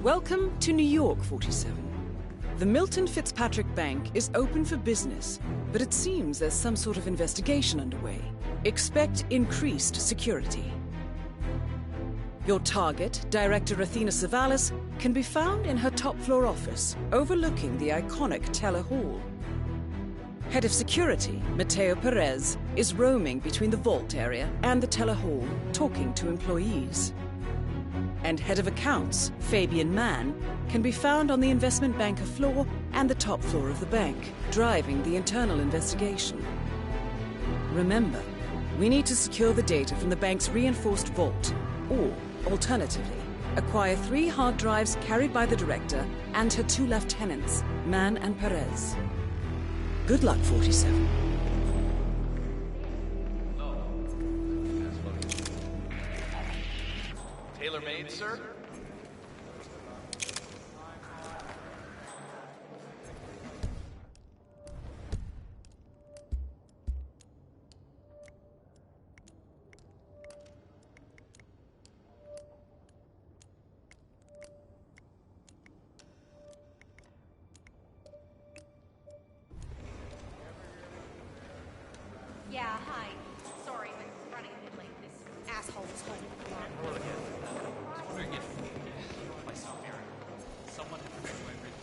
Welcome to New York, 47. The Milton Fitzpatrick Bank is open for business, but it seems there's some sort of investigation underway. Expect increased security. Your target, Director Athena Savalas, can be found in her top-floor office, overlooking the iconic Teller Hall. Head of Security, Mateo Perez, is roaming between the vault area and the Teller Hall, talking to employees. And Head of Accounts, Fabian Mann, can be found on the investment banker floor and the top floor of the bank, driving the internal investigation. Remember, we need to secure the data from the bank's reinforced vault, or, alternatively, acquire 3 hard drives carried by the director and her 2 lieutenants, Mann and Perez. Good luck, 47. Tailor-made, sir? Yeah, hi. Sorry, we're running a bit late. This asshole was home. Hello again. I was wondering if I saw Mary. Someone had forgotten my ring.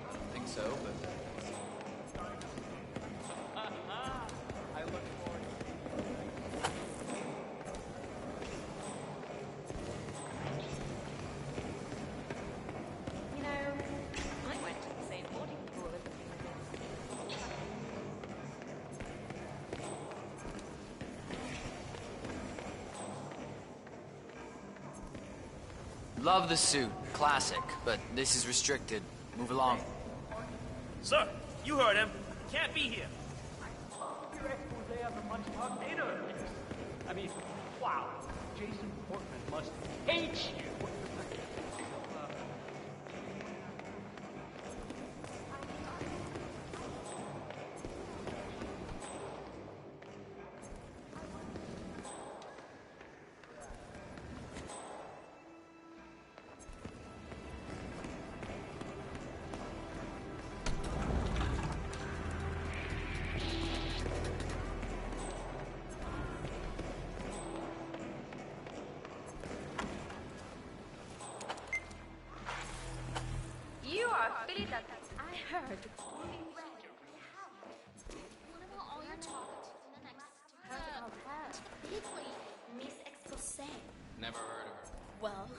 I don't think so, but... I look forward You know, I went to the same boarding school as you. Love the suit. Classic. But this is restricted. Move along. Sir, you heard him. Can't be here. Your expose on the much-talked data. I mean, wow. Jason Portman must hate you. You are Philly that I heard. What about all your talk in the next Heard about that. Bigly, Miss Expose. Never heard of her. Well,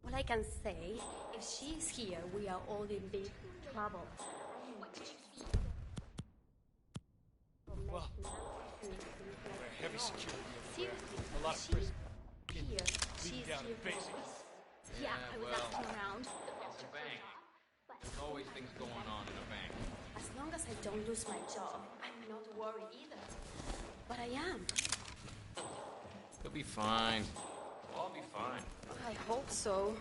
what I can say, if she's here, we are all in big trouble. What did you see? Well, heavy security. Seriously, A lot of she's prison. here. She's Leading down here to for basics. us. Yeah, I was well. asking around. It's a bank. There's always things going on in a bank. As long as I don't lose my job, I'm not worried either. But I am. You'll be fine. We'll all be fine. I hope so.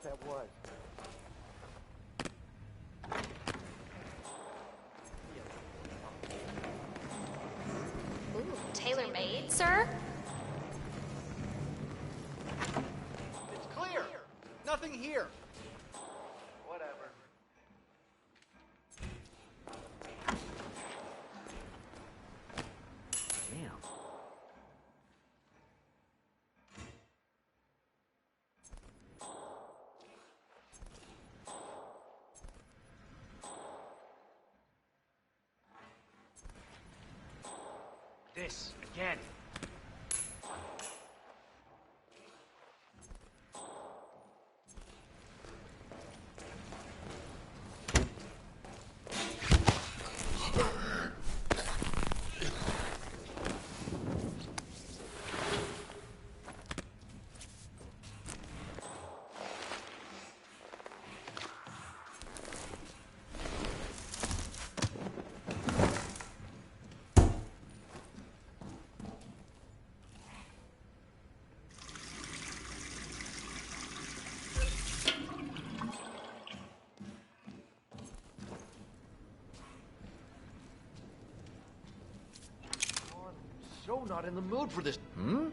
That was. Ooh, tailor-made, sir? It's clear. Nothing here. Whatever. Damn. This, again. not in the mood for this. Hmm?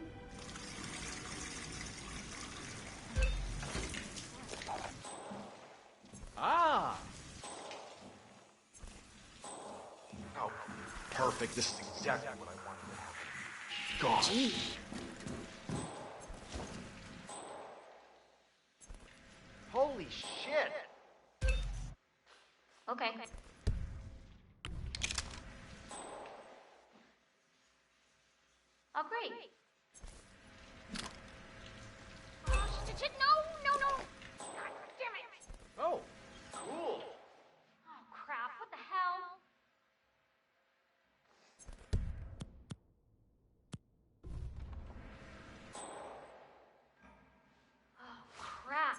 Ah! Oh, perfect. This is exactly what I wanted to happen. God. Gee. Holy shit! Okay. Oh, great. Oh, shit, no, no, no. God damn it. Oh, cool. Oh, crap. What the hell? Oh, crap.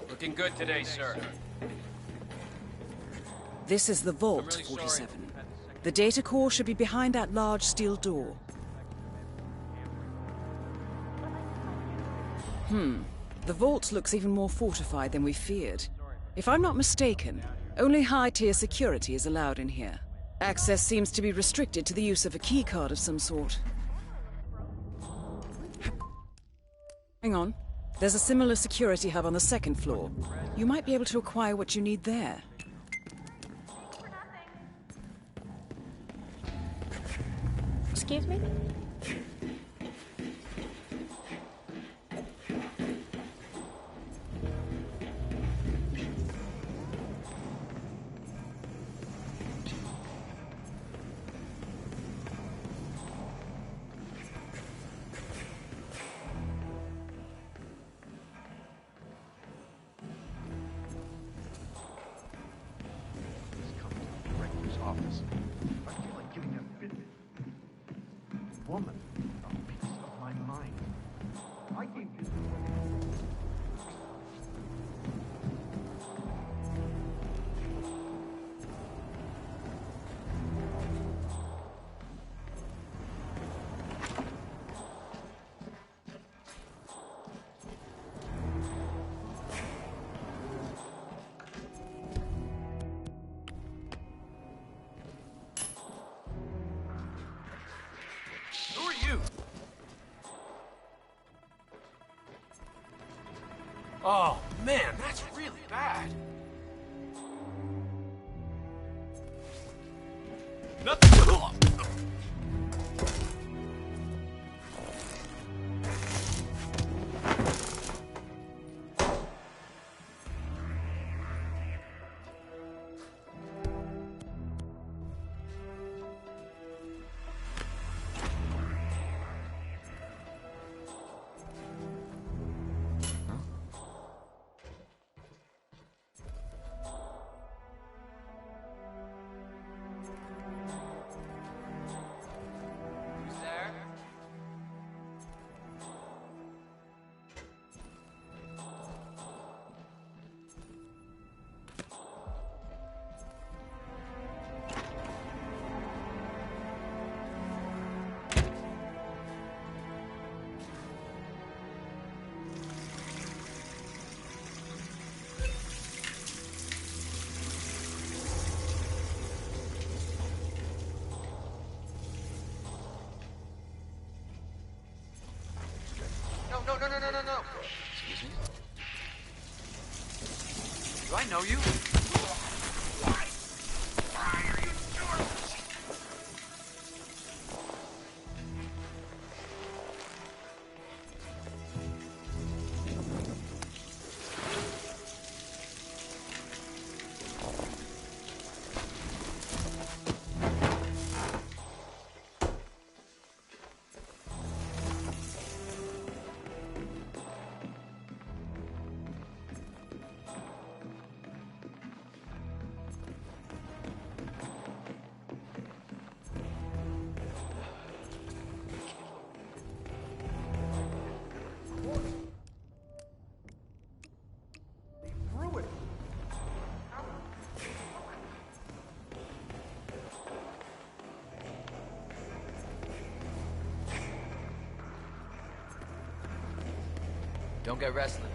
Looking good today, sir. This is the Vault, I'm really 47. sorry. The data core should be behind that large steel door. The Vault looks even more fortified than we feared. If I'm not mistaken, only high-tier security is allowed in here. Access seems to be restricted to the use of a keycard of some sort. Hang on. There's a similar security hub on the second floor. You might be able to acquire what you need there. Excuse me? Office. I feel like giving a bit woman a piece of my mind. I gave you Who are you? Oh, man, that's really bad. Nothing. Who's there? No. Excuse me? Do I know you? Why are you doing this? Don't get restless.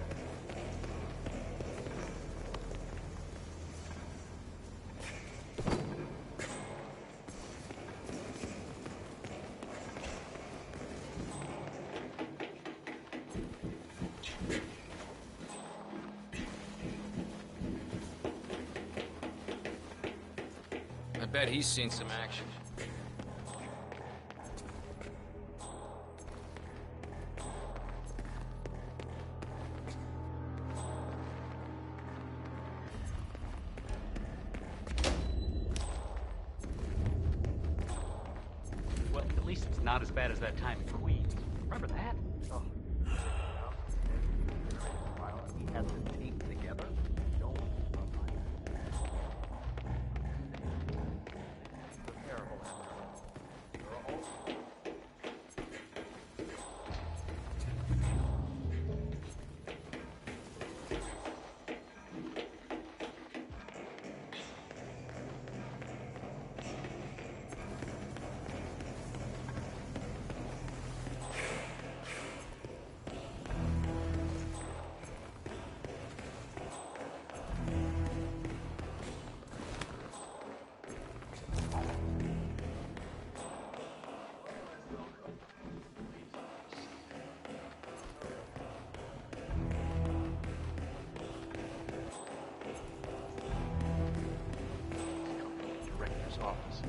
I bet he's seen some action. Well, at least it's not as bad as that time in Queens. Remember that? Oh. While he has the tape together, don't terrible. Director's office.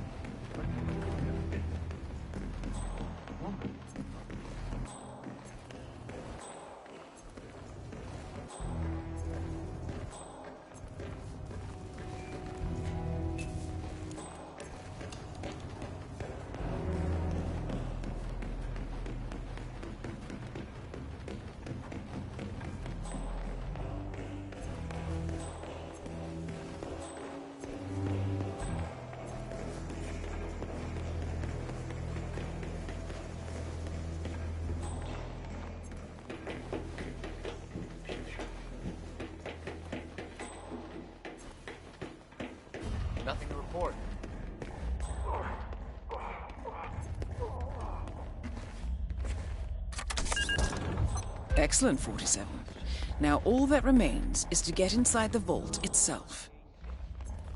Woman. Nothing to report. Excellent, 47. Now all that remains is to get inside the vault itself.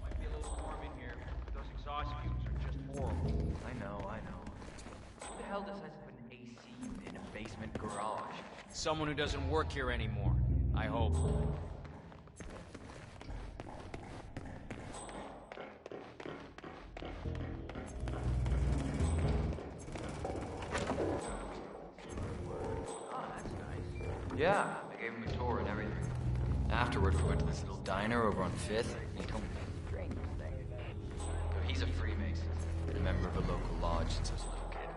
Might be a little warm in here, but those exhaust fumes are just horrible. I know. Who the hell decides to put an AC unit in a basement garage? Someone who doesn't work here anymore, I hope. Oh, that's nice. Yeah, I gave him a tour and everything. Afterward, we went to this little diner over on 5th, and he told me the strangest thing. He's a Freemason, been a member of a local lodge since I was a little kid.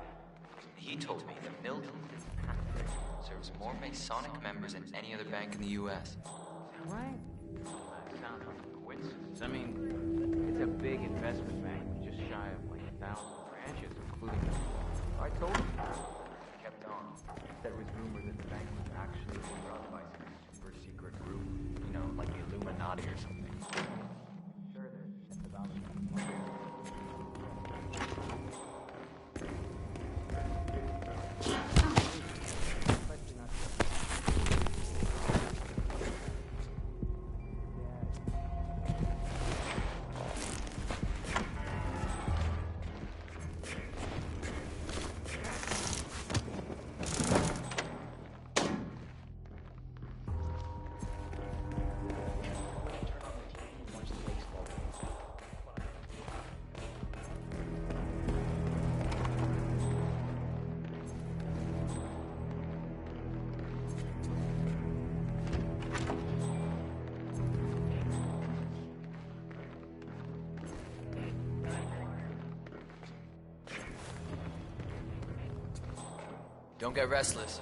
He told me that Milton Fitzpatrick serves more Masonic members than any other bank in the U.S. Right? That sounds like a coincidence. I mean, it's a big investment bank, just shy of like 1,000 branches, including. I told him. He kept on. There was rumor that the bank was actually run by some super secret group. You know, like the Illuminati or something. Sure, there's about Don't get restless.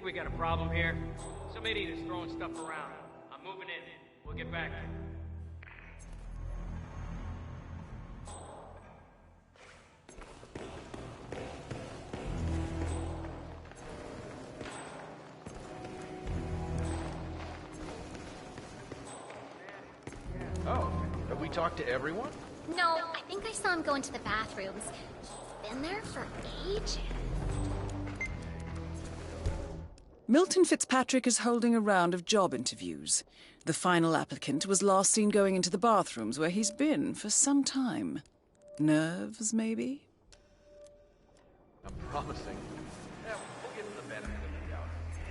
think we got a problem here. Some idiot is throwing stuff around. I'm moving in. We'll get back to you. Oh, have we talked to everyone? No, I think I saw him go into the bathrooms. He's been there for ages. Milton Fitzpatrick is holding a round of job interviews. The final applicant was last seen going into the bathrooms where he's been for some time. Nerves, maybe? I'm promising. Yeah, we'll give him the benefit of the doubt.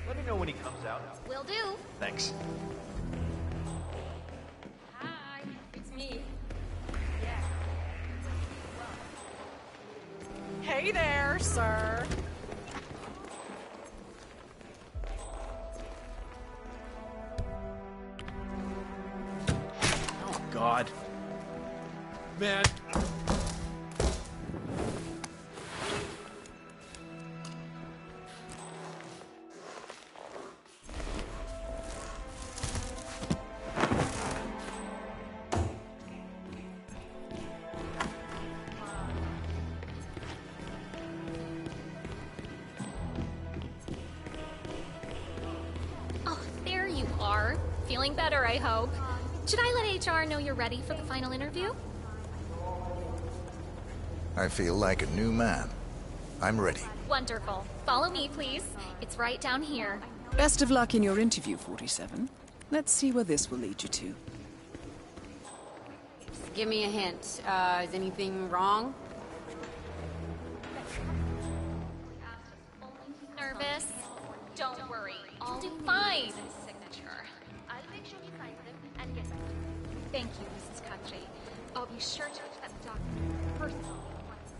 Let me know when he comes out. Will do. Thanks. Hi, it's me. Hey there, sir. Oh, God. Man. Oh, there you are. Feeling better, I hope. Should I let HR know you're ready for the final interview? I feel like a new man. I'm ready. Wonderful. Follow me, please. It's right down here. Best of luck in your interview, 47. Let's see where this will lead you to. Give me a hint. Is anything wrong? Nervous? Don't worry. I'll do fine. Signature. I'll make sure he signs them and get back to you. Thank you, Mrs. Khatri. I'll be sure to accept the document personally once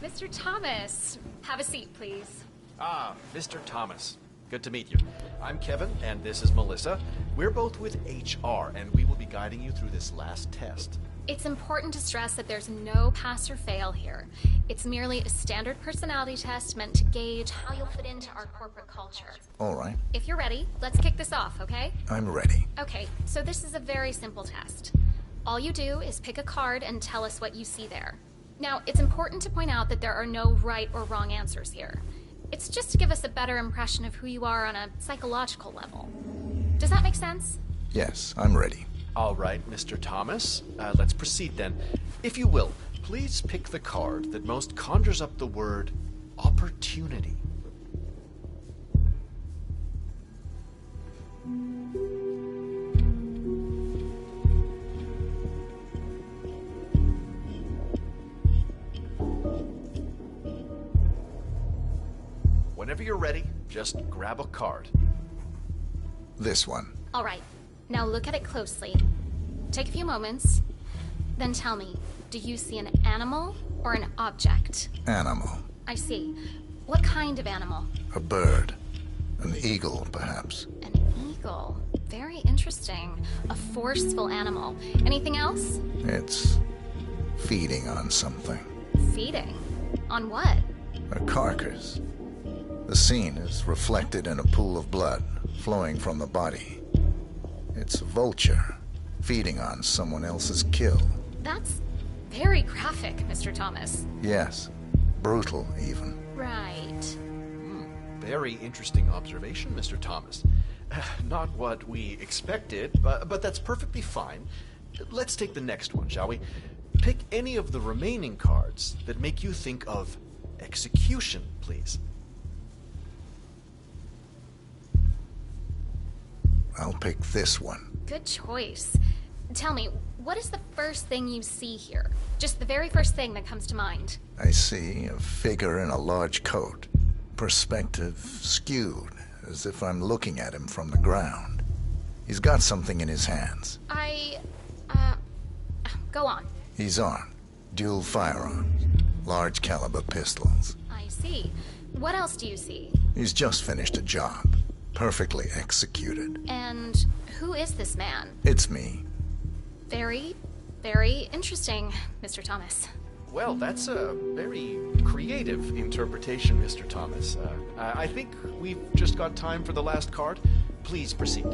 signed. Mr. Thomas, have a seat, please. Ah, Mr. Thomas. Good to meet you. I'm Kevin, and this is Melissa. We're both with HR, and we will be guiding you through this last test. It's important to stress that there's no pass or fail here. It's merely a standard personality test meant to gauge how you'll fit into our corporate culture. All right, If you're ready, let's kick this off, okay? I'm ready. Okay, so this is a very simple test. All you do is pick a card and tell us what you see there. Now, it's important to point out that there are no right or wrong answers here. It's just to give us a better impression of who you are on a psychological level. Does that make sense? Yes, I'm ready. All right, Mr. Thomas. Let's proceed then. If you will, please pick the card that most conjures up the word opportunity. Whenever you're ready, just grab a card. This one. All right, now look at it closely. Take a few moments, then tell me, do you see an animal or an object? Animal. I see. What kind of animal? A bird. An eagle, perhaps. An eagle. Very interesting. A forceful animal. Anything else? It's feeding on something. Feeding. On what? A carcass. The scene is reflected in a pool of blood flowing from the body. It's a vulture feeding on someone else's kill. That's very graphic, Mr. Thomas. Yes, brutal even. Right. Very interesting observation, Mr. Thomas. Not what we expected, but that's perfectly fine. Let's take the next one, shall we? Pick any of the remaining cards that make you think of execution, please. I'll pick this one. Good choice. Tell me, what is the first thing you see here? Just the very first thing that comes to mind. I see a figure in a large coat. Perspective skewed, as if I'm looking at him from the ground. He's got something in his hands. Go on. He's armed. Dual firearms. Large caliber pistols. I see. What else do you see? He's just finished a job. Perfectly executed. And who is this man? It's me. Very, very interesting, Mr. Thomas. Well, that's a very creative interpretation, Mr. Thomas. I think we've just got time for the last card. Please proceed.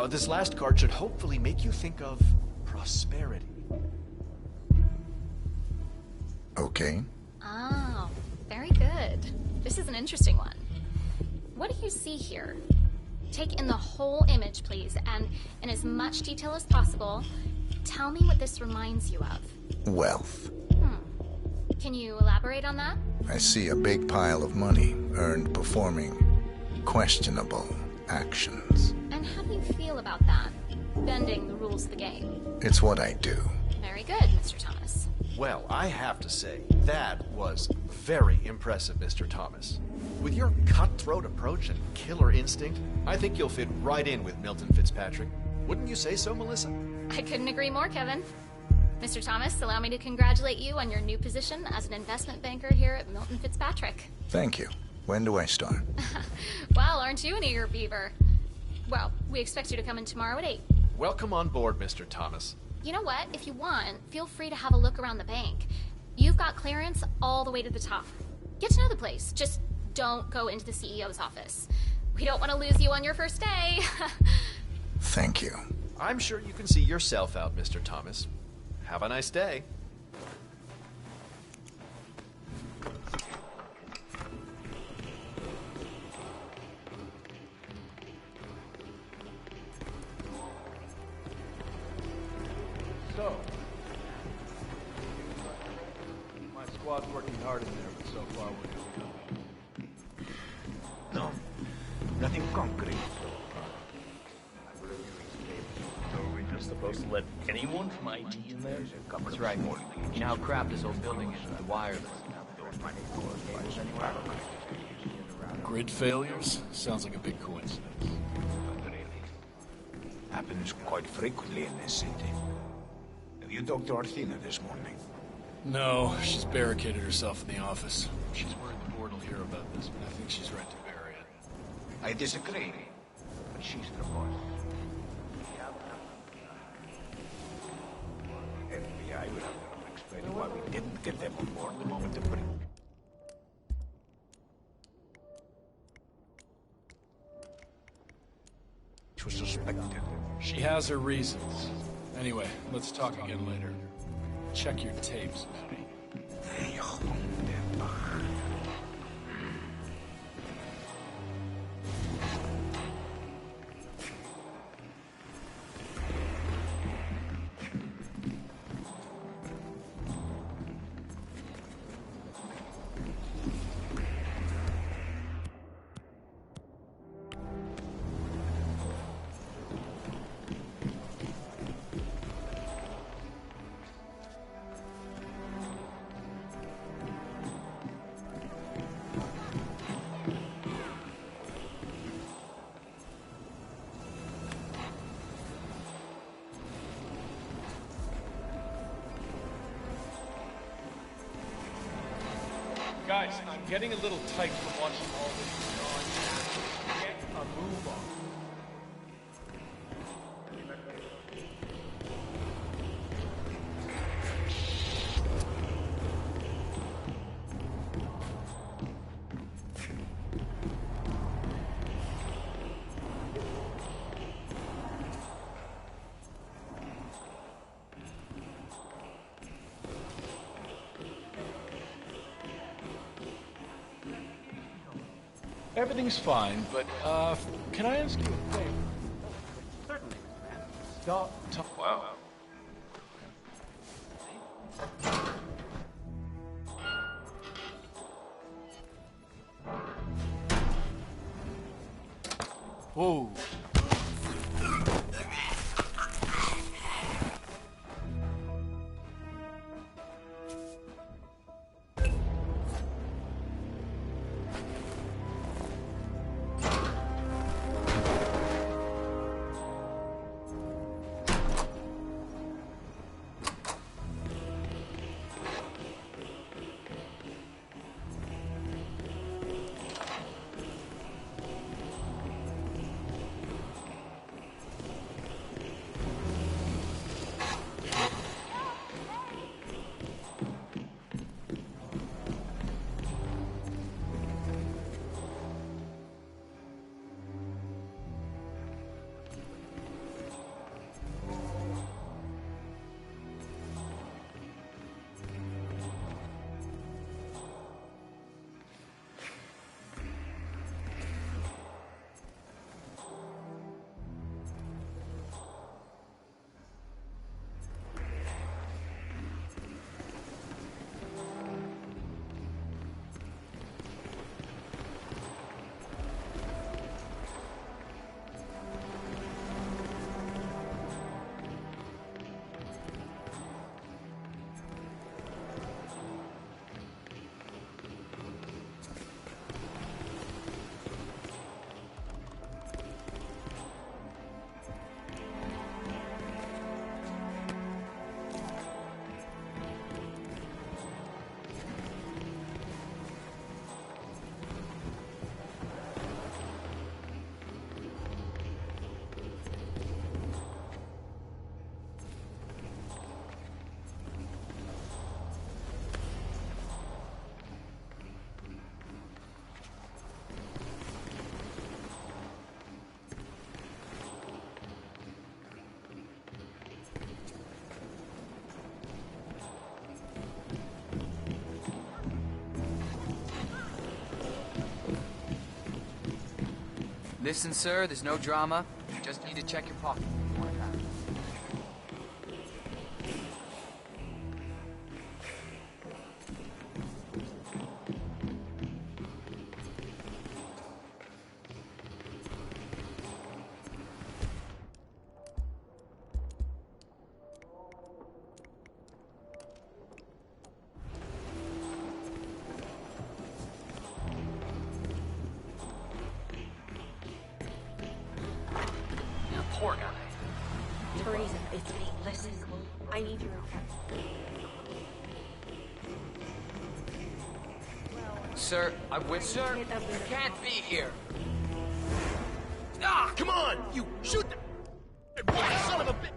This last card should hopefully make you think of prosperity. Okay. Oh, very good. This is an interesting one. What do you see here? Take in the whole image, please, and in as much detail as possible, tell me what this reminds you of. Wealth. Can you elaborate on that? I see a big pile of money earned performing questionable actions. And how do you feel about that? Bending the rules of the game. It's what I do. Very good, Mr. Thomas. Well, I have to say, that was very impressive, Mr. Thomas. With your cutthroat approach and killer instinct, I think you'll fit right in with Milton Fitzpatrick. Wouldn't you say so, Melissa? I couldn't agree more, Kevin. Mr. Thomas, allow me to congratulate you on your new position as an investment banker here at Milton Fitzpatrick. Thank you. When do I start? Well, aren't you an eager beaver? Well, we expect you to come in tomorrow at 8. Welcome on board, Mr. Thomas. You know what? If you want, feel free to have a look around the bank. You've got clearance all the way to the top. Get to know the place. Just don't go into the CEO's office. We don't want to lose you on your first day. Thank you. I'm sure you can see yourself out, Mr. Thomas. Have a nice day. So, my squad's working hard in there, but so far we're doing nothing. No, nothing concrete. So are we just supposed to let anyone from IT in there? That's right. You know how crap this old building is with the wireless. Grid failures? Sounds like a big coincidence. Happens quite frequently in this city. Have you talked to Arthina this morning? No, she's barricaded herself in the office. She's worried the board will hear about this, but I think she's right to bury it. I disagree, but she's the boss. FBI would have to explain why we didn't get them on board the moment the breach. Was suspected. She has her reasons. Anyway, let's talk again later. Check your tapes, maybe. Guys, I'm getting a little tight from watching all this nonsense. Get a move on. Everything's fine, but, can I ask you a favor? Certainly. Stop talking. Wow. Whoa. Listen, sir, there's no drama. You just need to check your pocket. You want to pass. Poor guy. Teresa, it's me. Listen, I need your... Sir, Sir, you can't be here. Ah, come on! You shoot the... Son of a bitch!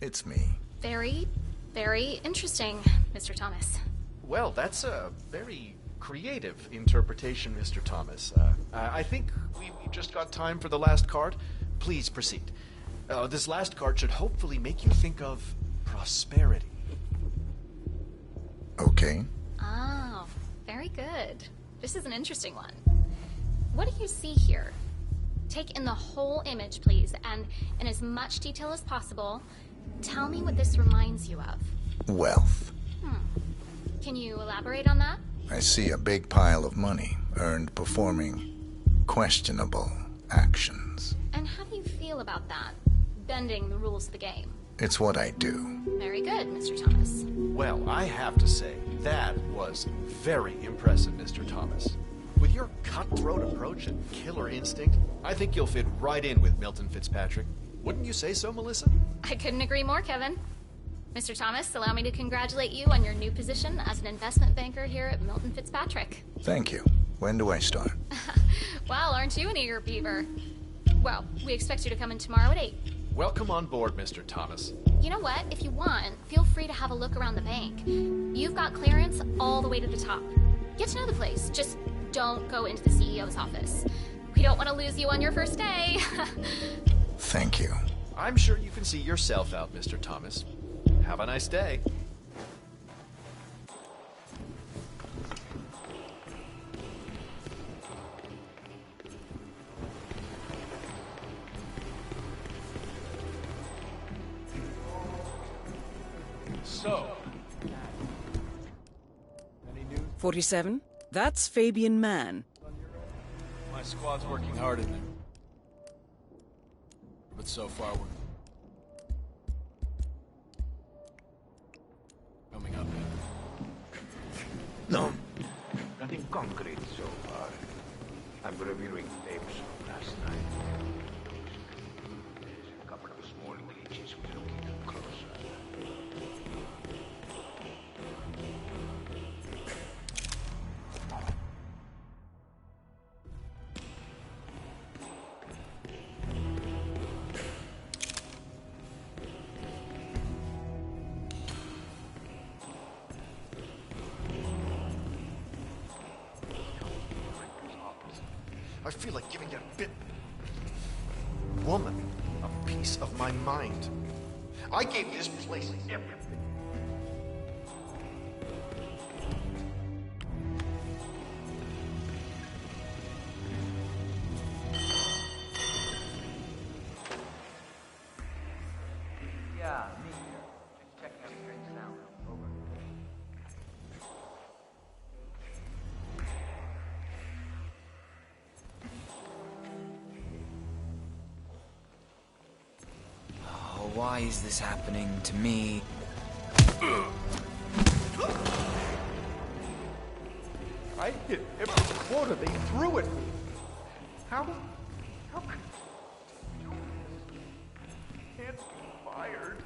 It's me. Very, very interesting, Mr. Thomas. Well, that's a very creative interpretation, Mr. Thomas. I think we just got time for the last card. Please proceed. This last card should hopefully make you think of prosperity. Okay. Oh, very good. This is an interesting one. What do you see here? Take in the whole image, please, and in as much detail as possible, tell me what this reminds you of. Wealth. Can you elaborate on that? I see a big pile of money earned performing questionable actions. And how do you feel about that? Bending the rules of the game. It's what I do. Very good, Mr. Thomas. Well, I have to say, that was very impressive, Mr. Thomas. With your cutthroat approach and killer instinct, I think you'll fit right in with Milton Fitzpatrick. Wouldn't you say so, Melissa? I couldn't agree more, Kevin. Mr. Thomas, allow me to congratulate you on your new position as an investment banker here at Milton Fitzpatrick. Thank you. When do I start? Well, aren't you an eager beaver? Well, we expect you to come in tomorrow at 8. Welcome on board, Mr. Thomas. You know what? If you want, feel free to have a look around the bank. You've got clearance all the way to the top. Get to know the place. Just don't go into the CEO's office. We don't want to lose you on your first day. Thank you. I'm sure you can see yourself out, Mr. Thomas. Have a nice day. So, any news? 47? That's Fabian Mann. My squad's working hard in there. But so far, we're coming up. No, nothing concrete so far. I'm reviewing tapes from last night. There's a couple of small glitches we're looking at closer. I feel like giving that bit woman a piece of my mind. I gave this place everything. Yeah, me here. Just checking out strange sound. Over. Oh, why is this happening to me? hit every quota they threw at me. How could you do this? Can't be fired.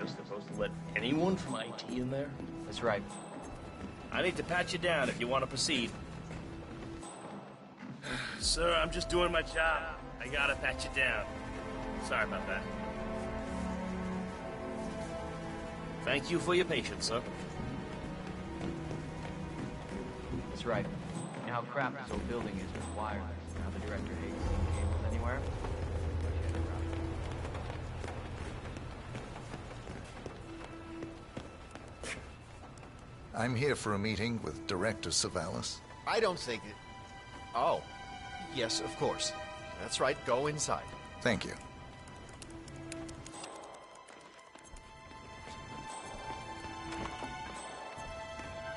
Supposed to let anyone from IT in there? That's right. I need to pat you down if you want to proceed. Sir, I'm just doing my job. I gotta pat you down. Sorry about that. Thank you for your patience, sir. That's right. You know how crap this old building is with wireless. Now the director hates seeing cables anywhere. I'm here for a meeting with Director Savalas. I don't think it... Oh. Yes, of course. That's right. Go inside. Thank you.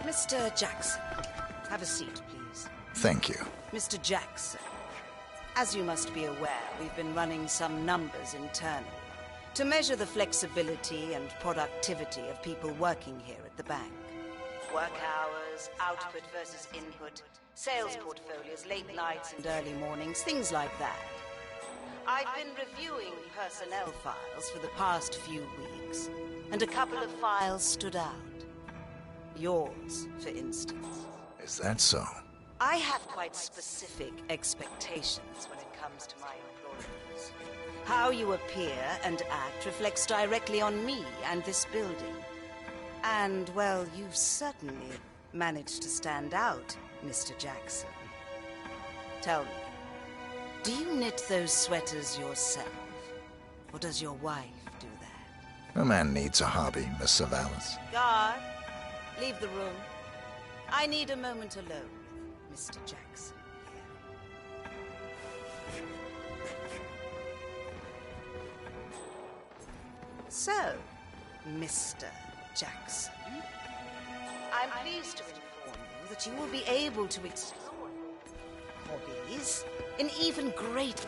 Mr. Jackson, have a seat, please. Thank you. Mr. Jackson, as you must be aware, we've been running some numbers internally to measure the flexibility and productivity of people working here at the bank. Work hours, output versus input, sales portfolios, late nights and early mornings, things like that. I've been reviewing personnel files for the past few weeks, and a couple of files stood out. Yours, for instance. Is that so? I have quite specific expectations when it comes to my employees. How you appear and act reflects directly on me and this building. And, well, you've certainly managed to stand out, Mr. Jackson. Tell me, do you knit those sweaters yourself? Or does your wife do that? A man needs a hobby, Miss Savalas. Guard, leave the room. I need a moment alone with Mr. Jackson here. So, Mr. Jackson, I'm pleased to inform you that you will be able to explore your hobbies in even greater...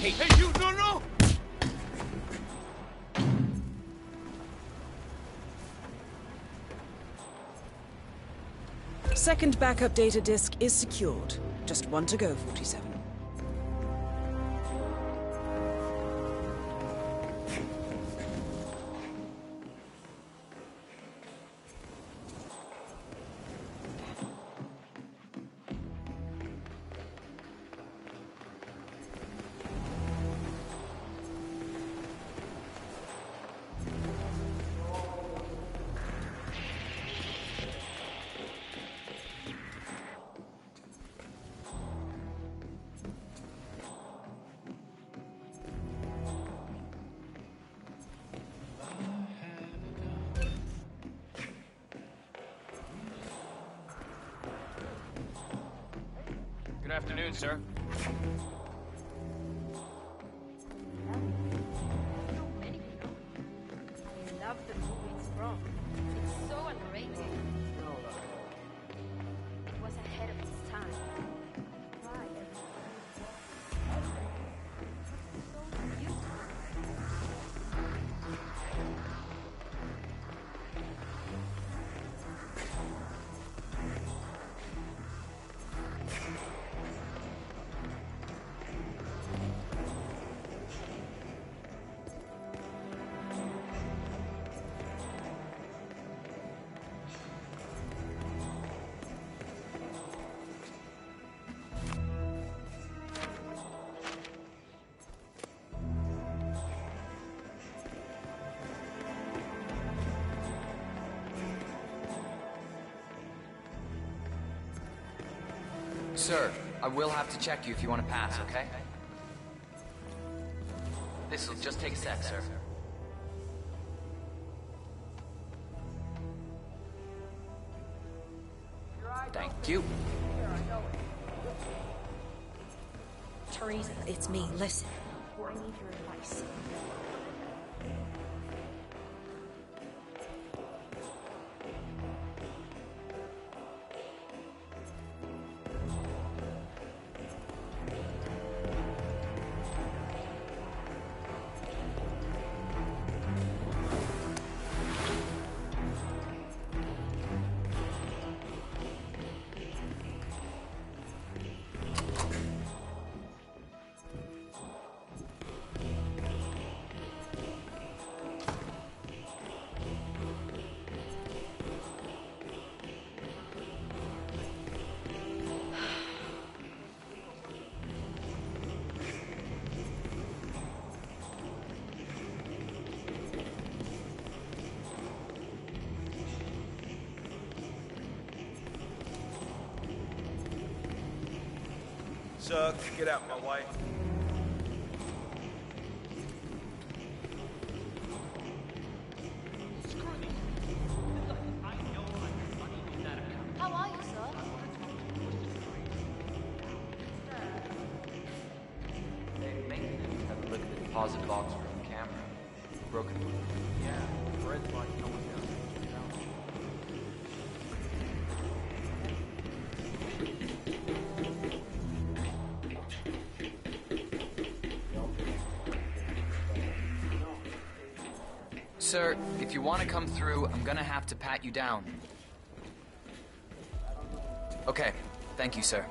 Hey, you! No, no! Second backup data disk is secured. Just one to go, 47. Good afternoon, sir. I love the movie it's from. It's so underrated. It was ahead of its time. Why? So beautiful. Sir, I will have to check you if you want to pass, okay? This'll just take a sec, sir. Thank you. Teresa, it's me. Listen. I need your advice. Suck, get out, my wife. How are you, sir? Hey, maintenance, have a look at the deposit box from the camera. Broken. Yeah, Fred's body coming down. Sir, if you want to come through, I'm gonna have to pat you down. Okay, thank you, sir.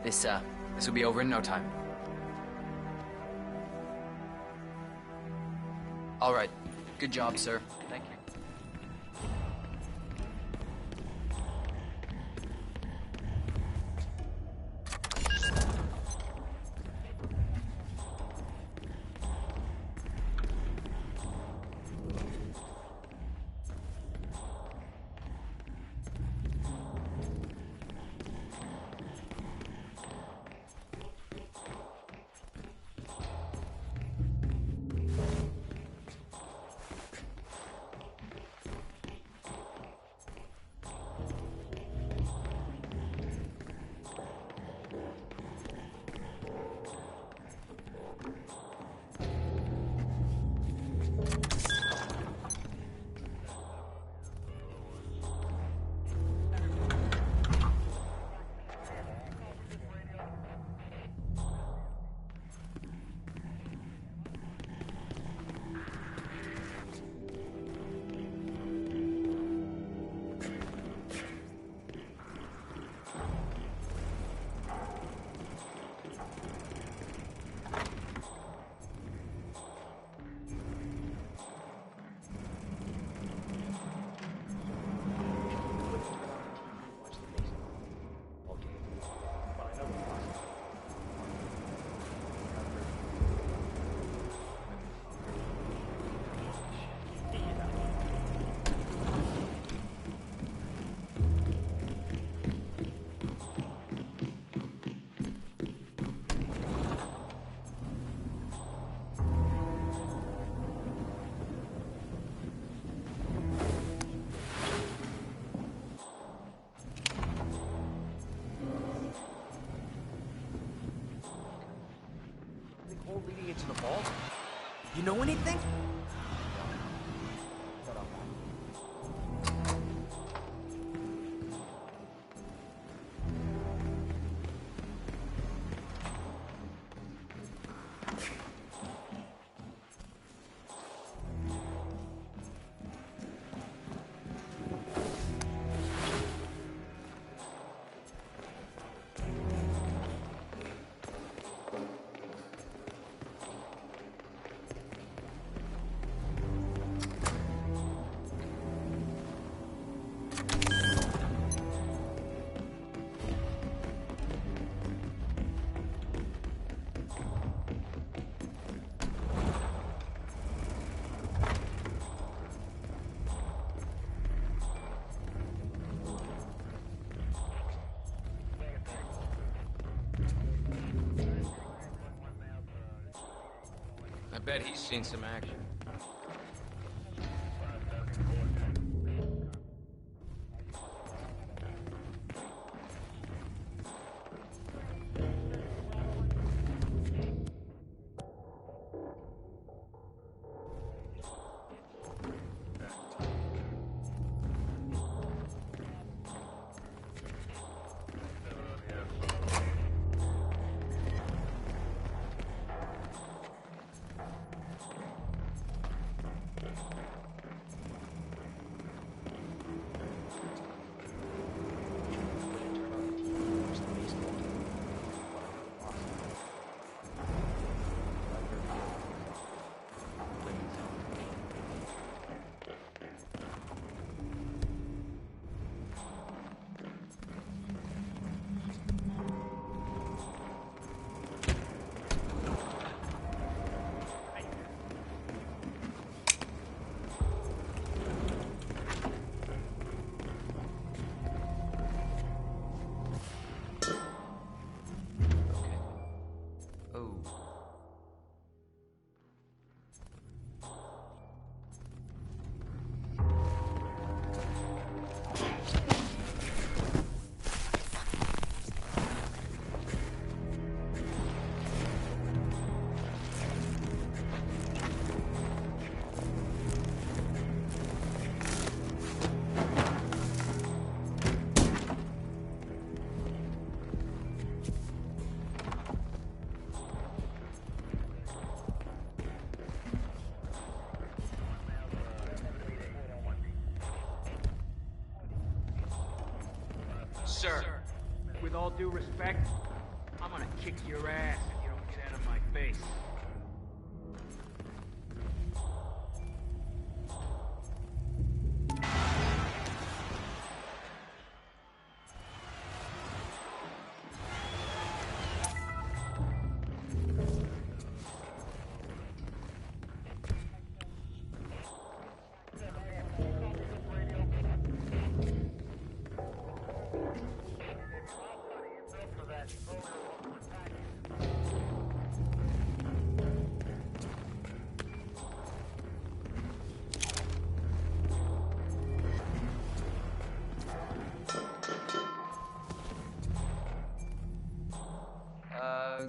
This will be over in no time. All right, good job, sir. Thank you. the vault? You know anything? I bet he's seen some action. Sir, with all due respect, I'm gonna kick your ass if you don't get out of my face.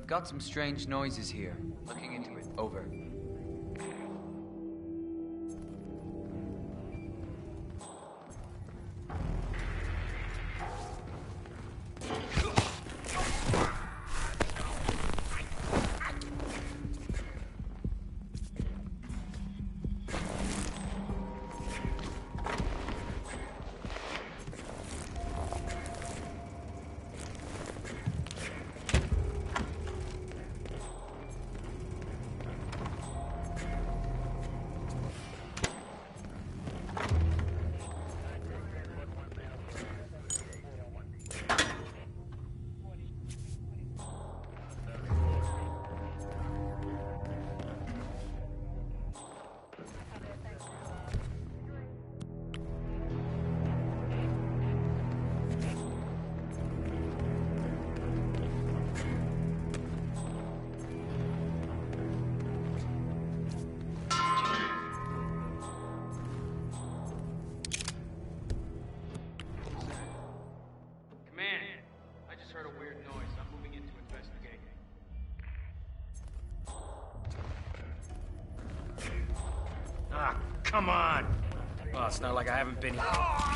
Got some strange noises here. Looking into it. Over. Ah, come on! Oh, it's not like I haven't been here.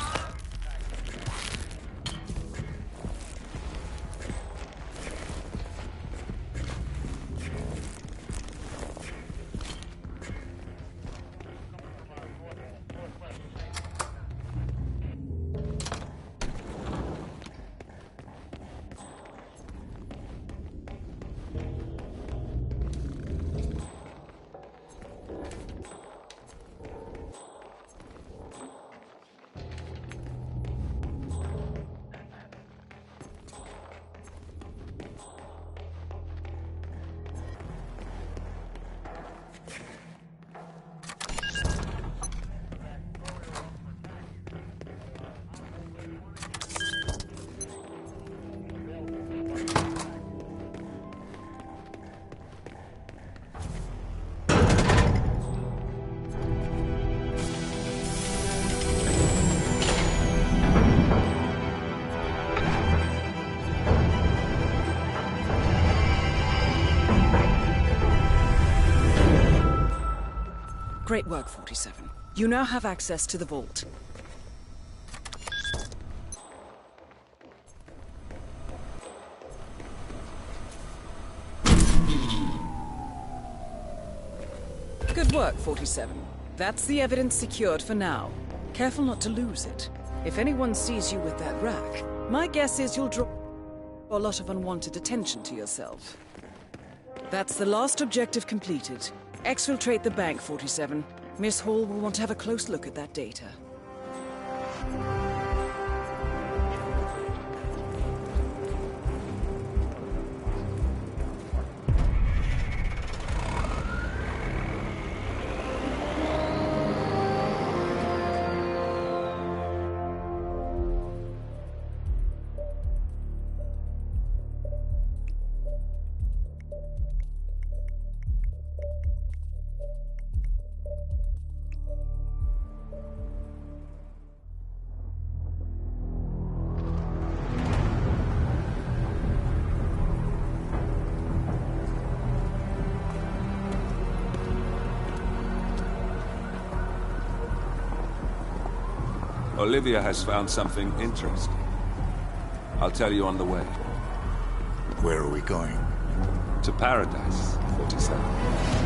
Great work, 47. You now have access to the vault. Good work, 47. That's the evidence secured for now. Careful not to lose it. If anyone sees you with that rack, my guess is you'll draw a lot of unwanted attention to yourself. That's the last objective completed. Exfiltrate the bank, 47. Miss Hall will want to have a close look at that data. Olivia has found something interesting. I'll tell you on the way. Where are we going? To paradise, 47.